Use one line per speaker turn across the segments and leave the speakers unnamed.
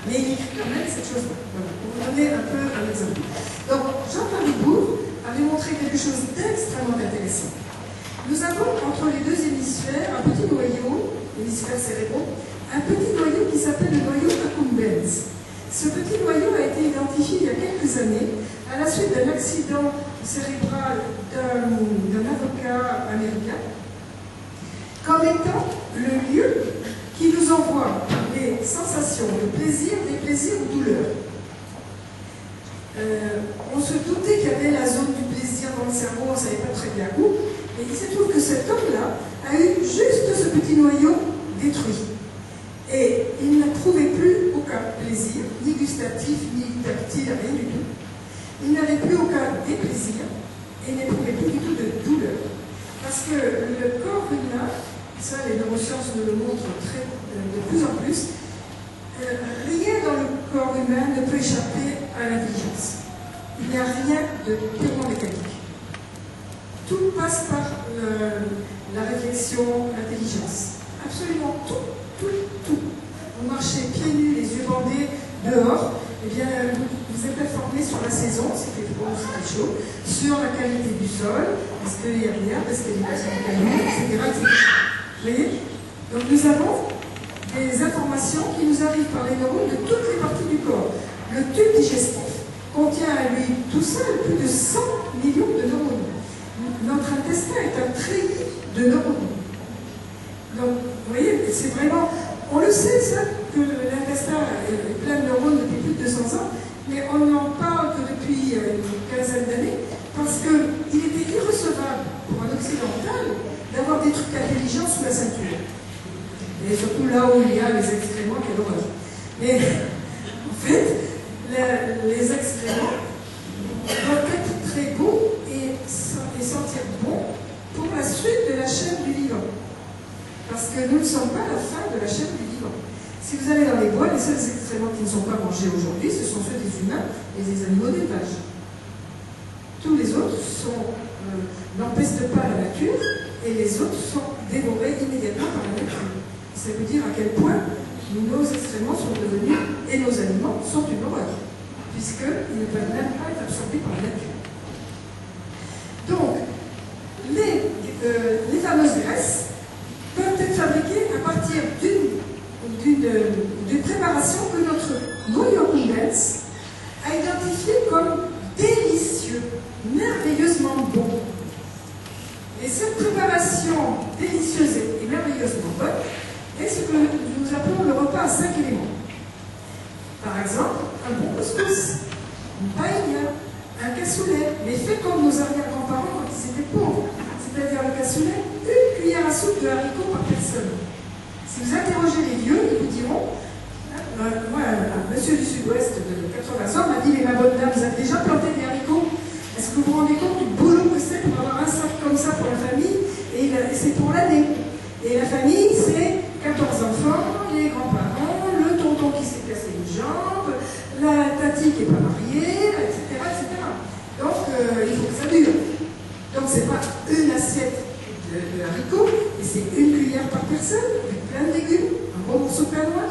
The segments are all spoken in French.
Mais il écrit quand même cette chose-là. Voilà, pour vous donner un peu un exemple. Donc, Jean-Paul Bourg avait montré quelque chose d'extrêmement intéressant. Nous avons entre les deux hémisphères un petit noyau, l'hémisphère cérébral, un petit noyau qui s'appelle le noyau accumbens. Ce petit noyau a été identifié il y a quelques années à la suite d'un accident cérébral d'un avocat américain comme étant le lieu qui nous envoie les sensations de plaisir, des plaisirs ou douleurs. On se doutait qu'il y avait la zone du plaisir dans le cerveau, on ne savait pas très bien où, et il se trouve que cet homme-là a eu juste ce petit noyau détruit. Et il n'éprouvait plus aucun plaisir, ni gustatif, ni tactile, rien du tout. Il n'avait plus aucun déplaisir et n'éprouvait plus du tout de douleur. Parce que le corps humain, ça les neurosciences nous le montrent de plus en plus, rien dans le corps humain ne peut échapper à l'intelligence. Il n'y a rien de purement mécanique. Tout passe par la réflexion, l'intelligence. Absolument tout. Vous marchez pieds nus, les yeux bandés, dehors, eh bien, vous êtes informé sur la saison, si c'est froid ou si c'est chaud, sur la qualité du sol, est-ce qu'il y a rien, est-ce qu'il y a des cailloux, etc. Vous voyez? Donc nous avons des informations qui nous arrivent par les neurones de toutes les parties du corps. Le tube digestif contient à lui tout seul plus de 100 millions de neurones. Notre intestin est un treillis de neurones. Donc, vous voyez, c'est vraiment... On le sait, ça, que l'intestin est plein de neurones depuis plus de 200 ans, mais on n'en parle que depuis une quinzaine d'années, parce qu'il était irrecevable pour un occidental d'avoir des trucs intelligents sous la ceinture. Et surtout là où il y a les excréments, quelle horreur. Mais, en fait, les excréments doivent être très beaux et sentir bon pour la suite de la chaîne du vivant. Parce que nous ne sommes pas la fin de la chaîne du vivant. Si vous allez dans les bois, les seuls excréments qui ne sont pas mangés aujourd'hui, ce sont ceux des humains et des animaux d'élevage. Tous les autres n'empestent pas la nature et les autres sont dévorés immédiatement par la nature. Ça veut dire à quel point nos excréments sont devenus, et nos aliments, sont une horreur, puisqu'ils ne peuvent même pas être absorbés par la nature. Donc, les fameuses graisses peuvent être fabriquées à partir d'une préparation que notre noyau accumbens a identifié comme délicieux, merveilleusement bon. Et cette préparation délicieuse et merveilleusement bonne est ce que nous appelons le repas à 5 éléments. Par exemple, un bon couscous, une paella, un cassoulet, mais fait comme nos arrière-grands-parents quand ils étaient pauvres. C'est-à-dire le cassoulet, une cuillère à soupe de haricots par personne. Si vous interrogez les vieux, ils vous diront, moi, un monsieur du sud-ouest de 80 ans m'a dit, mais ma bonne dame, vous avez déjà planté des haricots? Est-ce que vous vous rendez compte du boulot que c'est pour avoir un sac comme ça pour la famille? Et c'est pour l'année. Et la famille, c'est 14 enfants, les grands-parents, le tonton qui s'est cassé une jambe, la tati qui n'est pas mariée, etc., etc. Donc, il faut que ça dure. Donc, ce n'est pas une assiette de haricots, mais c'est une cuillère par personne, avec plein de légumes, un bon morceau de pain noir.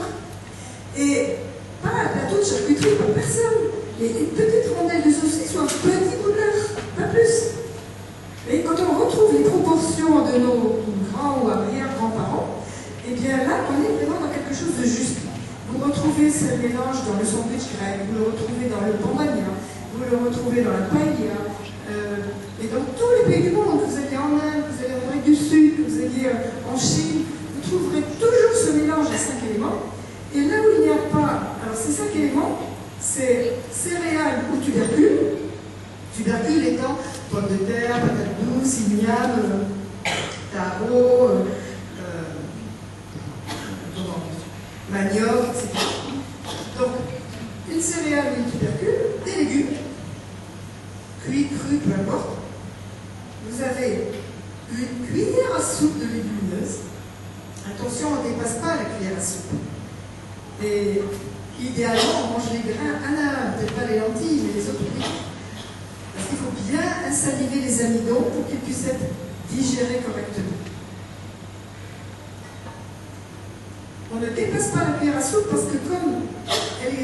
Et pas un plateau de charcuterie par personne, mais une petite rondelle de saucisse ou un petit bout de l'œuf, pas plus. Et quand on retrouve les proportions de nos grands ou arrière-grands-parents, eh bien là, on est vraiment dans quelque chose de juste. Vous retrouvez ce mélange dans le sandwich grec, vous le retrouvez dans le pambagna, vous le retrouvez dans la paella, et dans tous les pays du monde. Vous allez en Inde, vous allez en Amérique du Sud, vous allez en Chine, vous trouverez toujours ce mélange à 5 éléments. Et là où il n'y a pas, alors ces 5 éléments, c'est céréales ou tubercules. Tubercules étant pommes de terre, patates douces, igname, taro, manioc, etc. Donc, une céréale ou une tubercule, des légumes, cuits, crus, peu importe. Vous avez une cuillère à soupe de légumineuses. Attention, on ne dépasse pas la cuillère à soupe. Et idéalement, on mange les grains à la, peut-être pas les lentilles, mais les autres légumes. Parce qu'il faut bien insaliver les amidons pour qu'ils puissent être digérés correctement. On ne dépasse pas la cuillère à soupe parce que comme elle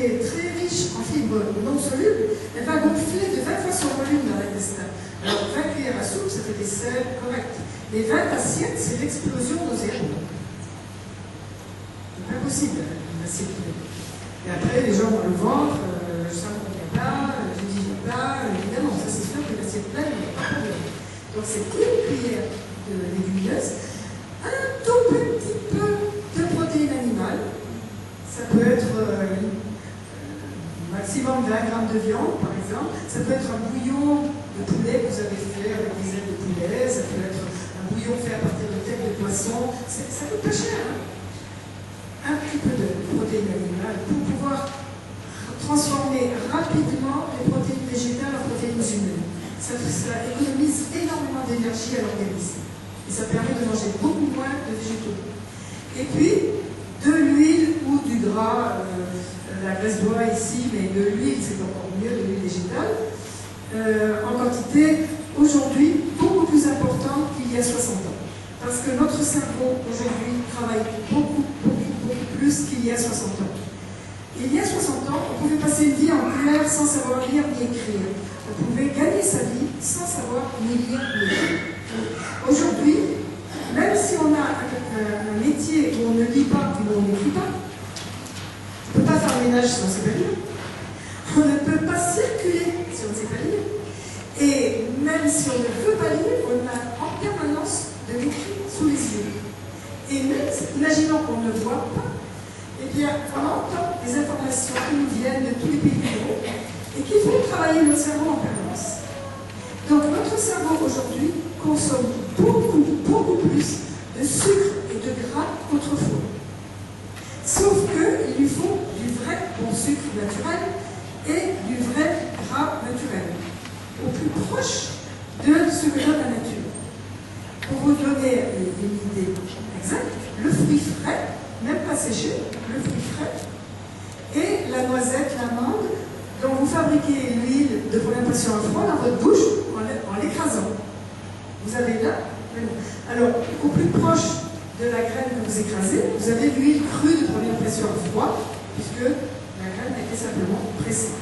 fibres non solubles, elle va gonfler de 20 fois son volume dans l'intestin. Alors 20 cuillères à soupe, ça fait des sels corrects. Mais 20 assiettes, c'est l'explosion nauséabonde. C'est pas possible, une assiette. Et après, les gens vont le ventre, je sens qu'on vient pas, je dis viens pas, évidemment, ça c'est sûr que l'assiette pleine, il n'y a pas de problème. Donc c'est une cuillère de légumineuse, un tout petit peu de protéines animales. Ça peut être maximum 20 grammes de viande, par exemple. Ça peut être un bouillon de poulet que vous avez fait avec des ailes de poulet. Ça peut être un bouillon fait à partir de tête de poisson. Ça coûte pas cher, hein. Un petit peu de protéines animales pour pouvoir transformer rapidement les protéines végétales en protéines humaines. Ça économise énormément d'énergie à l'organisme. Et ça permet de manger beaucoup moins de végétaux. Et puis, de l'huile ou du gras, la graisse d'oie ici, mais de l'huile, c'est encore mieux, de l'huile végétale, en quantité, aujourd'hui, beaucoup plus importante qu'il y a 60 ans. Parce que notre cerveau, aujourd'hui, travaille beaucoup plus qu'il y a 60 ans. Il y a 60 ans, on pouvait passer une vie en clair sans savoir lire ni écrire. On pouvait gagner sa vie sans savoir ni lire ni écrire. Aujourd'hui, même si on a un métier où on ne lit pas et où on n'écrit pas, on ne peut pas faire le ménage si on ne sait pas lire. On ne peut pas circuler si on ne sait pas lire. Et même si on ne veut pas lire, on a en permanence de l'écrit sous les yeux. Et même, imaginons qu'on ne voit pas, eh bien, on entend des informations qui nous viennent de tous les pays du monde et qui font travailler notre cerveau en permanence. Donc, notre cerveau aujourd'hui consomme beaucoup plus de sucre et de gras qu'autrefois. Sauf qu'il lui faut du vrai bon sucre naturel et du vrai gras naturel, au plus proche de ce que donne la nature. Pour vous donner une idée exacte, le fruit frais, même pas séché, le fruit frais, et la noisette, l'amande, dont vous fabriquez l'huile de première pression à froid dans votre bouche en l'écrasant. Vous avez là, alors au plus proche de la graine que vous écrasez, vous avez l'huile crue de première pression à froid, puisque la graine a été simplement pressée.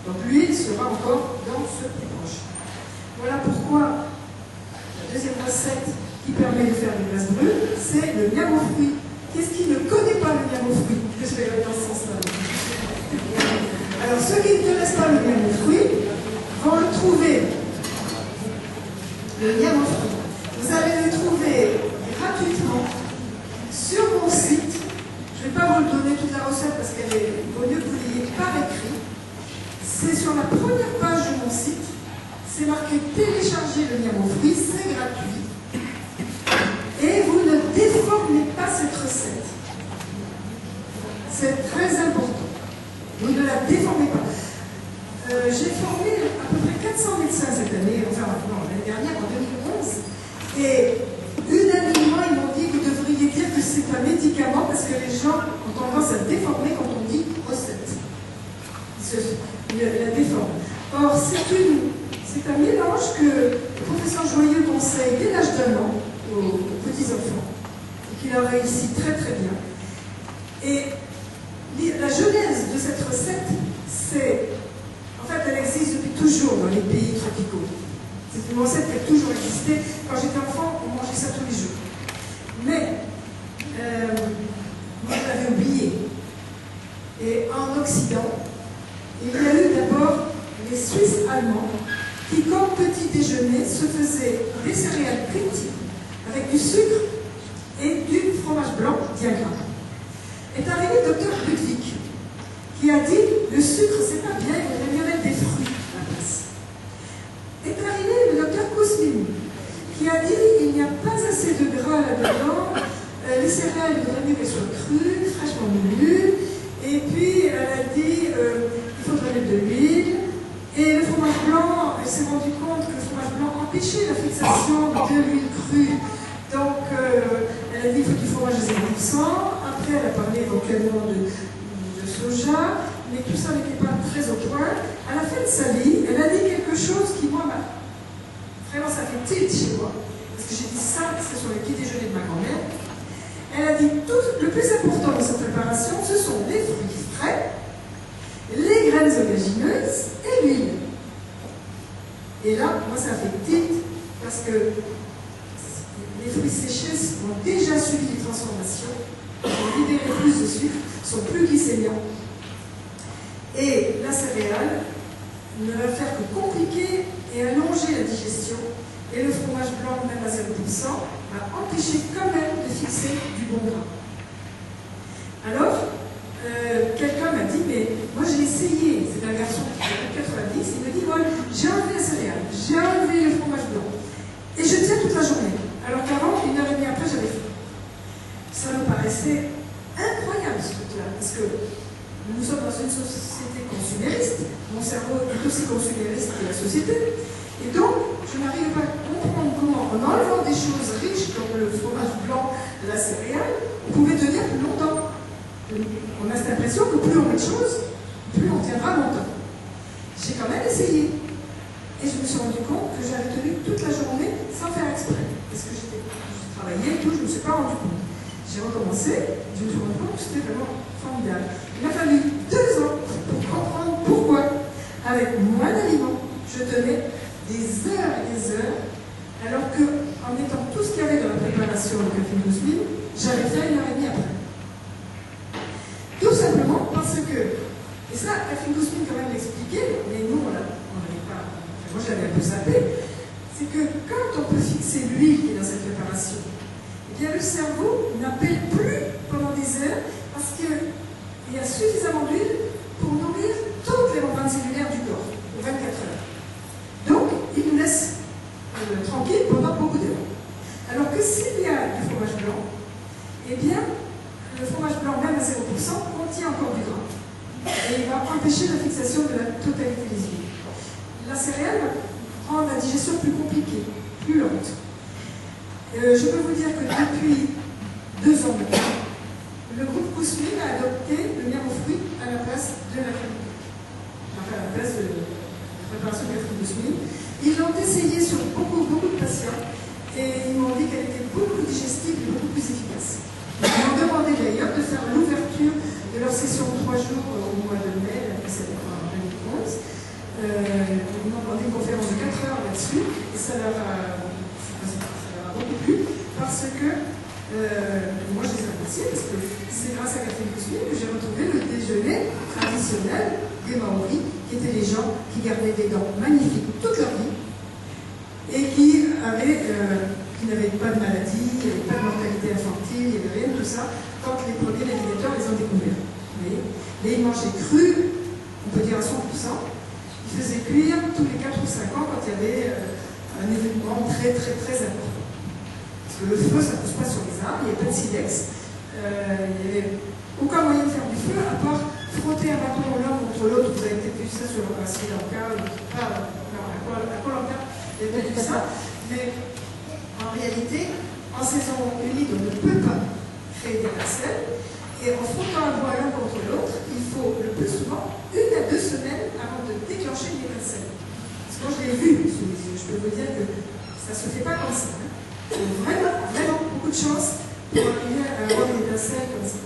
Donc l'huile sera encore dans ce plus proche. Voilà pourquoi la deuxième recette qui permet de faire des graisses brûles, c'est le miam aux fruits. Qu'est-ce qui ne connaît pas le miam aux fruits? Je vais aller dans ce sens-là. Alors ceux qui ne connaissent pas le miam aux fruits vont le trouver. Le miam aux fruits. Vous allez le trouver gratuitement sur mon site. Je ne vais pas vous le donner toute la recette parce qu'il vaut mieux que vous l'ayez par écrit. C'est sur la première page de mon site. C'est marqué télécharger le miam aux fruits, c'est gratuit. Et vous ne déformez pas cette recette. C'est très important. Vous ne la déformez pas. J'ai formé à peu près 400 médecins cette année, enfin non, l'année dernière, en 2011. Et unanimement, ils m'ont dit que vous devriez dire que c'est un médicament parce que les gens ont tendance à déformer quand on dit recette. La déforme. Or, c'est un mélange que le professeur Joyeux conseille dès l'âge d'1 an aux petits-enfants et qui leur réussit très très bien. Et la genèse de cette recette, c'est... En fait, elle existe depuis toujours dans les pays tropicaux. C'est une recette qui a toujours existé. Quand j'étais enfant, on mangeait ça tous les jours. Mais, moi, je l'avais oublié. Et en Occident, il y a eu d'abord les Suisses allemands qui, comme petit déjeuner, se faisaient des céréales cuites avec du sucre et du fromage blanc bien gras. Est arrivé le docteur Ludwig qui a dit le sucre c'est pas bien, il faudrait mieux mettre des fruits à la place. Est arrivé le docteur Kousmin qui a dit il n'y a pas assez de gras là-dedans, les céréales il faudrait mieux qu'elles soient crues, fraîchement moulues, et puis elle a dit il faudrait mettre de l'huile, et le fromage blanc, elle s'est rendue compte que le fromage blanc empêchait la fixation de l'huile crue. Donc, elle a dit qu'il faut du fromage à 0%. Après, elle a parlé éventuellement de soja, mais tout ça n'était pas très au point. À la fin de sa vie, elle a dit quelque chose qui, moi, vraiment, ça fait tilt chez moi. Parce que j'ai dit ça, c'est sur le petit déjeuner de ma grand-mère. Elle a dit tout le plus important dans cette préparation, ce sont les fruits frais, les graines graines oléagineuses et l'huile. Et là, moi, ça fait tilt parce que les fruits séchés ont déjà subi des transformations, ont libéré plus de sucre, sont plus glycémiants. Et la céréale ne va faire que compliquer et allonger la digestion. Et le fromage blanc, même à 0%, va empêcher quand même de fixer du bon gras. Alors, quelqu'un m'a dit, mais moi j'ai essayé, c'est un garçon qui fait 90, il me dit, moi j'ai enlevé la céréale, j'ai enlevé le fromage blanc, et je tiens toute la journée. Alors qu'avant, 1h30 après, j'avais faim. Ça me paraissait incroyable ce truc-là, parce que nous sommes dans une société consumériste, mon cerveau est aussi consumériste que la société, et donc je n'arrive pas à comprendre comment, en enlevant des choses riches comme le fromage blanc, la céréale, on pouvait tenir plus longtemps. On a cette impression que plus on met de choses, plus on tiendra longtemps. J'ai quand même essayé. Et je me suis rendu compte que j'avais tenu toute la journée sans faire exprès. Parce que je travaillais et tout, je ne me suis pas rendu compte. J'ai recommencé, je me suis rendu compte que c'était vraiment formidable. Il a fallu 2 ans pour comprendre pourquoi, avec moins d'aliments, je tenais des heures et des heures, alors qu'en mettant tout ce qu'il y avait dans la préparation du café Gousmine, j'avais fait 1h30 après. Tout simplement parce que, et ça, Catherine Gousmine quand même l'expliquait, mais nous, on n'avait pas, enfin, moi je l'avais un peu zappé, c'est que quand on peut fixer l'huile qui est dans cette préparation, eh bien le cerveau n'appelle plus pendant des heures parce qu'il y a suffisamment d'huile pour nourrir toutes les membranes cellulaires du corps, aux 24 heures. Donc, il nous laisse tranquille pendant beaucoup d'heures. Alors que s'il y a du fromage blanc, eh bien, le fromage blanc, même à 0%, contient encore du gras. Et il va empêcher la fixation de la totalité des huiles. La céréale va rendre la digestion plus compliquée, plus lente. Je peux vous dire que depuis 2 ans maintenant, le groupe Gousmine a adopté le miel aux fruits à la place de la crème. Enfin, à la place de la préparation de la crème Gousmine. Ils l'ont essayé sur beaucoup de patients et ils m'ont dit qu'elle était beaucoup plus digestive et beaucoup plus efficace. Ils m'ont demandé d'ailleurs de faire l'ouverture de leur session de 3 jours au mois de mai, en 2011. Ils m'ont demandé une conférence de 4 heures là-dessus, et ça leur a beaucoup plu, parce que moi je les ai remerciés, parce que c'est grâce à Catherine Gousmine que j'ai retrouvé le déjeuner traditionnel des Maoris, qui étaient les gens qui gardaient des dents magnifiques toute leur vie, et qui n'avaient pas de maladie, il n'y avait pas de mortalité infantile, il n'y avait rien de tout ça, quand les premiers navigateurs les ont découverts. Mais ils mangeaient cru, on peut dire à 100%, ils faisaient cuire tous les 4 ou 5 ans quand il y avait un événement très important. Parce que le feu, ça ne pousse pas sur les arbres, il n'y avait pas de silex, il n'y avait aucun moyen de faire du feu, à part frotter un bâton l'un contre l'autre. Vous avez peut-être vu ça sur Sri Lanka, à Koh-Lanta, il y avait peut-être vu ça, mais en réalité, en saison humide, on ne peut pas créer des parcelles. Et en frottant un bois l'un contre l'autre, il faut le plus souvent 1 à 2 semaines avant de déclencher une étincelle. Parce que moi je l'ai vu sous les yeux, je peux vous dire que ça ne se fait pas comme ça. Il faut vraiment beaucoup de chance pour arriver à avoir une étincelle comme ça.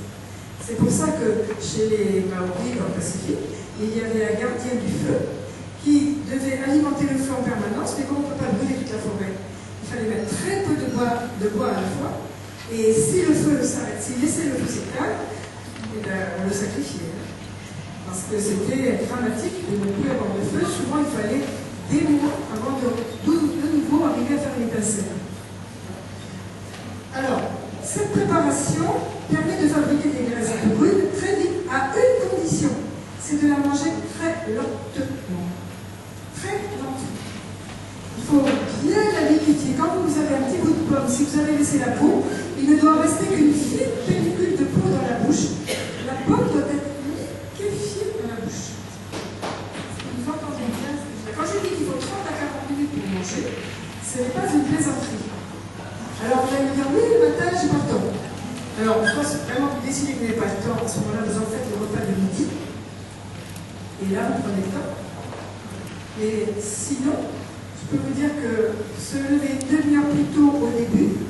C'est pour ça que chez les Maoris dans le Pacifique, il y avait un gardien du feu qui devait alimenter le feu en permanence, mais comme on ne peut pas brûler toute la forêt, il fallait mettre très peu de bois à la fois. Et si le feu s'arrête, s'il laissait le feu s'éteindre, on le sacrifiait. Parce que c'était dramatique de ne plus avoir de feu. Souvent, il fallait des mois avant de nouveau arriver à faire une étincelle. Alors, cette préparation permet de fabriquer des graisses brunes très vite à une condition, c'est de la manger très lentement. Très lentement. Il faut bien la liquifier. Quand vous avez un petit bout de pomme, si vous avez laissé la peau, il ne doit rester qu'une fine pellicule de peau dans la bouche. La pomme doit être liquéfiée dans la bouche. Vous entendez bien ce que je dis. Quand je dis qu'il faut 30 à 40 minutes pour manger, ce n'est pas une plaisanterie. Alors vous allez me dire, oui, le matin, j'ai pas le temps. Alors, je pense vraiment que vous décidez que vous n'avez pas le temps, à ce moment-là, vous en faites le repas de midi. Et là, vous prenez le temps. Et sinon, je peux vous dire que se lever 1/2 heure plus tôt au début,